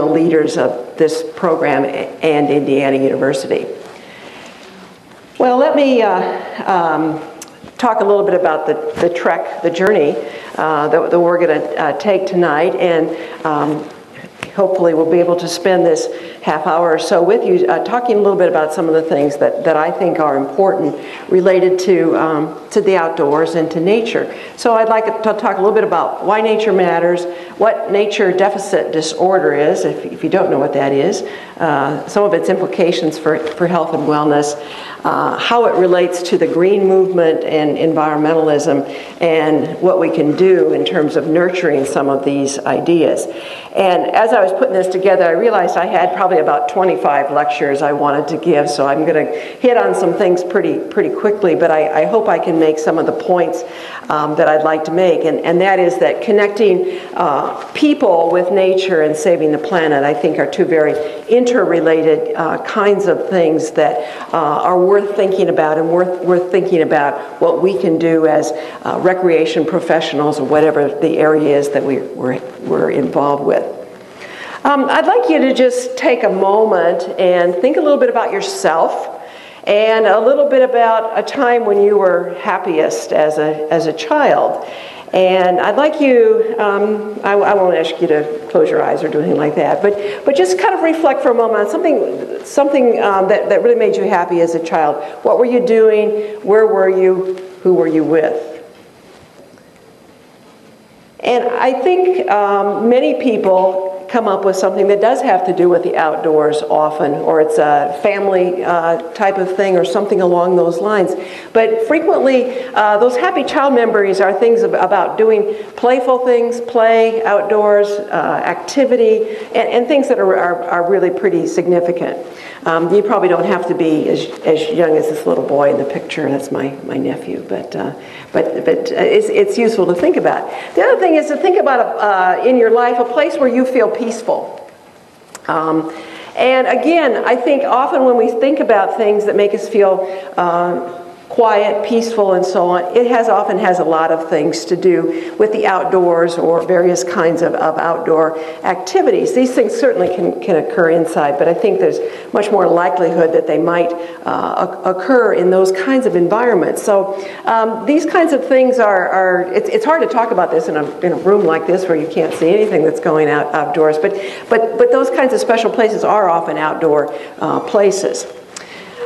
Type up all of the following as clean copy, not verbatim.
leaders of this program and Indiana University. Well, let me talk a little bit about the trek, the journey that we're going to take tonight, and hopefully we'll be able to spend this half hour or so with you talking a little bit about some of the things that I think are important related to the outdoors and to nature. So I'd like to talk a little bit about why nature matters, what nature deficit disorder is, if you don't know what that is, some of its implications for health and wellness, how it relates to the green movement and environmentalism, and what we can do in terms of nurturing some of these ideas. And as I was putting this together, I realized I had probably about 25 lectures I wanted to give, so I'm going to hit on some things pretty quickly, but I hope I can make some of the points that I'd like to make, and that is that connecting people with nature and saving the planet, I think, are two very interrelated kinds of things that are worth thinking about, and worth thinking about what we can do as recreation professionals, or whatever the area is that we're involved with. I'd like you to just take a moment and think a little bit about yourself, and a little bit about a time when you were happiest as a child. And I'd like you, I won't ask you to close your eyes or do anything like that, but just kind of reflect for a moment on something that really made you happy as a child. What were you doing? Where were you? Who were you with? And I think many people come up with something that does have to do with the outdoors often, or it's a family type of thing or something along those lines. But frequently, those happy child memories are things about doing playful things, play, outdoors, activity, and things that are really pretty significant. You probably don't have to be as young as this little boy in the picture. That's my nephew, but it's useful to think about. The other thing is to think about in your life a place where you feel peaceful. And again, I think often when we think about things that make us feel quiet, peaceful, and so on, it often has a lot of things to do with the outdoors or various kinds of outdoor activities. These things certainly can occur inside, but I think there's much more likelihood that they might occur in those kinds of environments. So these kinds of things it's hard to talk about this in a room like this where you can't see anything that's going outdoors, but those kinds of special places are often outdoor places.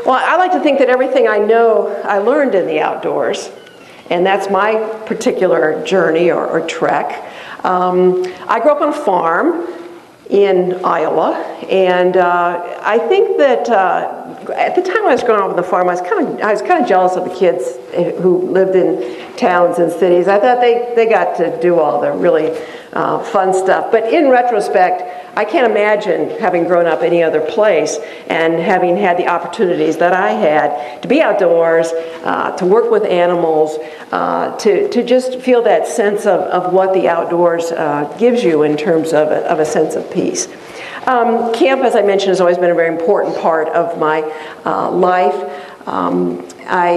Well, I like to think that everything I know I learned in the outdoors, and that's my particular journey or trek. I grew up on a farm in Iowa, and I think that at the time I was growing up on the farm, I was kind of jealous of the kids who lived in towns and cities. I thought they got to do all the really fun stuff. But in retrospect, I can't imagine having grown up any other place and having had the opportunities that I had to be outdoors, to work with animals, to just feel that sense of what the outdoors gives you in terms of a sense of peace. Camp, as I mentioned, has always been a very important part of my life. I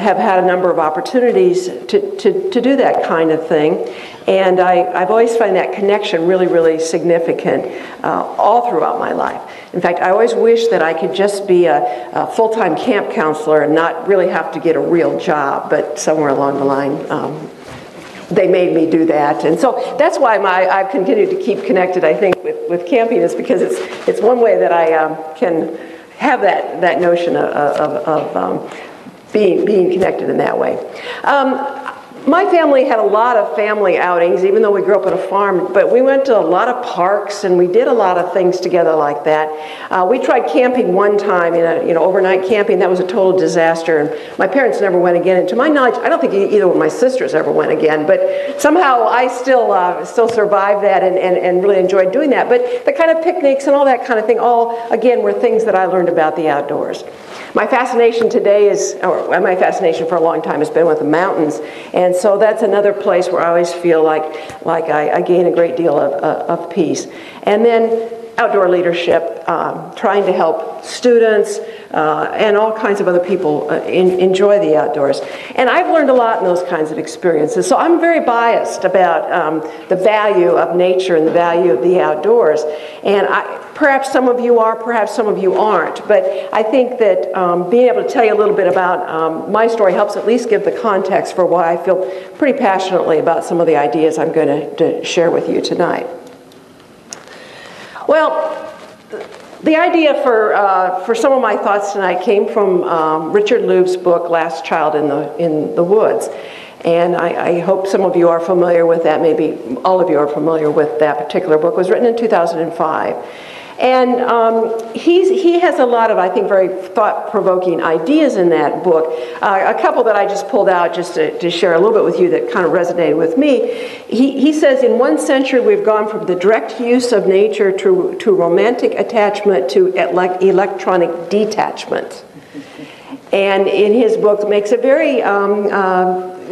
have had a number of opportunities to do that kind of thing, and I've always found that connection really, really significant all throughout my life. In fact, I always wish that I could just be a full-time camp counselor and not really have to get a real job, but somewhere along the line they made me do that. And so that's why I've continued to keep connected, I think, with camping, is because it's one way that I can have that notion of being connected in that way. My family had a lot of family outings, even though we grew up on a farm, but we went to a lot of parks and we did a lot of things together like that. We tried camping one time, overnight camping. That was a total disaster, and my parents never went again. And to my knowledge, I don't think either of my sisters ever went again, but somehow I still survived that and really enjoyed doing that. But the kind of picnics and all that kind of thing, all, again, were things that I learned about the outdoors. My fascination today my fascination for a long time has been with the mountains, and so that's another place where I always feel like I gain a great deal of peace. And then outdoor leadership, trying to help students and all kinds of other people enjoy the outdoors. And I've learned a lot in those kinds of experiences. So I'm very biased about the value of nature and the value of the outdoors. And perhaps some of you are, perhaps some of you aren't. But I think that being able to tell you a little bit about my story helps at least give the context for why I feel pretty passionately about some of the ideas I'm going to share with you tonight. Well, the idea for some of my thoughts tonight came from Richard Louve's book, Last Child in the Woods. And I hope some of you are familiar with that. Maybe all of you are familiar with that particular book. It was written in 2005. And he has a lot of, I think, very thought-provoking ideas in that book. A couple that I just pulled out just to share a little bit with you that kind of resonated with me. He says, in one century, we've gone from the direct use of nature to romantic attachment to electronic detachment. And in his book, makes it very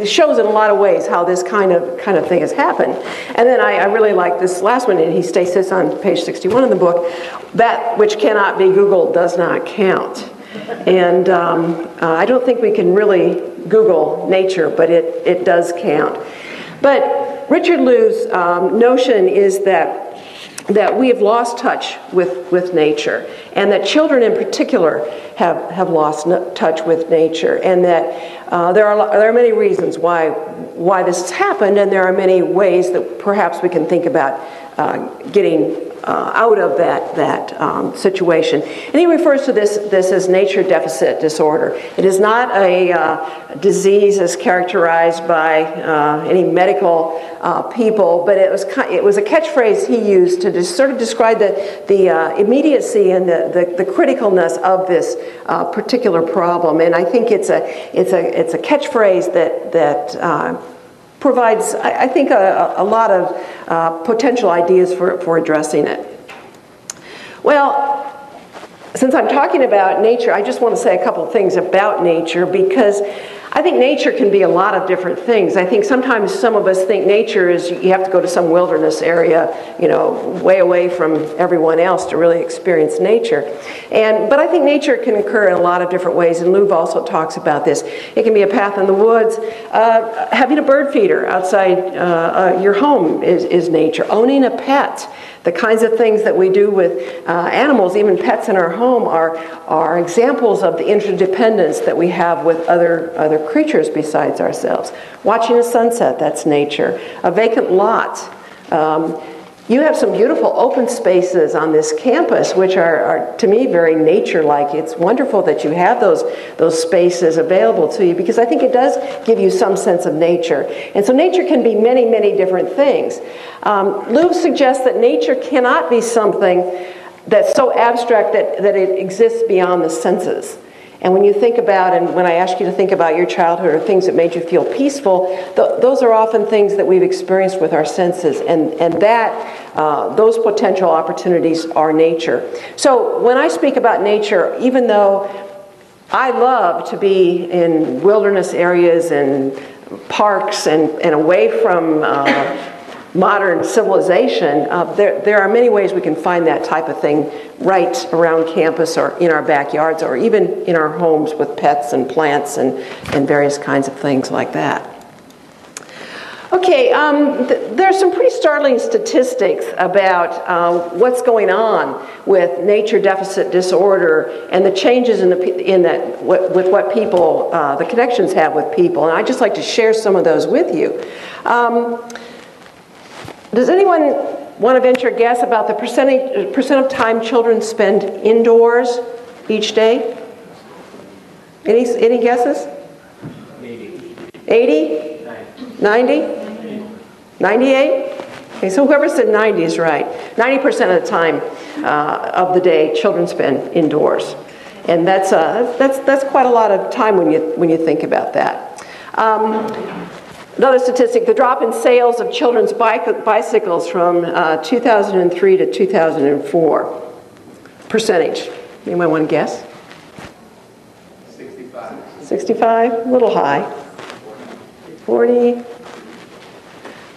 shows in a lot of ways how this kind of thing has happened. And then I really like this last one, and he states this on page 61 of the book: that which cannot be Googled does not count. And I don't think we can really Google nature, but it does count. But Richard Louve's notion is that we have lost touch with nature, and that children in particular have lost touch with nature, and that there are many reasons why this has happened, and there are many ways that perhaps we can think about getting out of that situation. And he refers to this as nature deficit disorder. It is not a disease as characterized by any medical people, but it was a catchphrase he used to sort of describe the immediacy and the criticalness of this particular problem. And I think it's a catchphrase that provides, I think, a lot of potential ideas for addressing it. Well, since I'm talking about nature, I just want to say a couple of things about nature, because I think nature can be a lot of different things. I think sometimes some of us think nature is you have to go to some wilderness area, way away from everyone else to really experience nature. But I think nature can occur in a lot of different ways, and Louve also talks about this. It can be a path in the woods. Having a bird feeder outside your home is nature. Owning a pet. The kinds of things that we do with animals, even pets in our home, are examples of the interdependence that we have with other creatures besides ourselves. Watching a sunset, that's nature. A vacant lot. You have some beautiful open spaces on this campus, which are to me, very nature-like. It's wonderful that you have those spaces available to you, because I think it does give you some sense of nature. And so nature can be many, many different things. Louve suggests that nature cannot be something that's so abstract that it exists beyond the senses. And when you think about, and when I ask you to think about your childhood or things that made you feel peaceful, those are often things that we've experienced with our senses, and those potential opportunities are nature. So when I speak about nature, even though I love to be in wilderness areas and parks and away from modern civilization, there are many ways we can find that type of thing right around campus or in our backyards or even in our homes with pets and plants and various kinds of things like that. Okay, there's some pretty startling statistics about what's going on with nature deficit disorder and the changes with what people, the connections have with people. And I'd just like to share some of those with you. Does anyone want to venture a guess about the percent of time children spend indoors each day? Any guesses? 80? 90? 98? Okay, so whoever said 90 is right. 90% of the time of the day children spend indoors. And that's quite a lot of time when you think about that. Another statistic, the drop in sales of children's bicycles from 2003 to 2004. Percentage. Anyone want to guess? 65. 65? A little high. 40.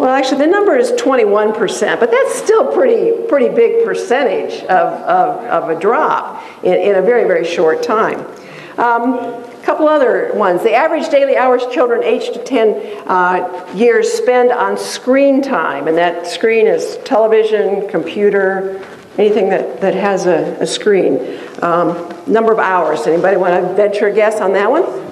Well, actually, the number is 21%, but that's still pretty big percentage of a drop in a very, very short time. A couple other ones. The average daily hours children aged to 10 years spend on screen time, and that screen is television, computer, anything that has a screen. Number of hours. Anybody want to venture a guess on that one?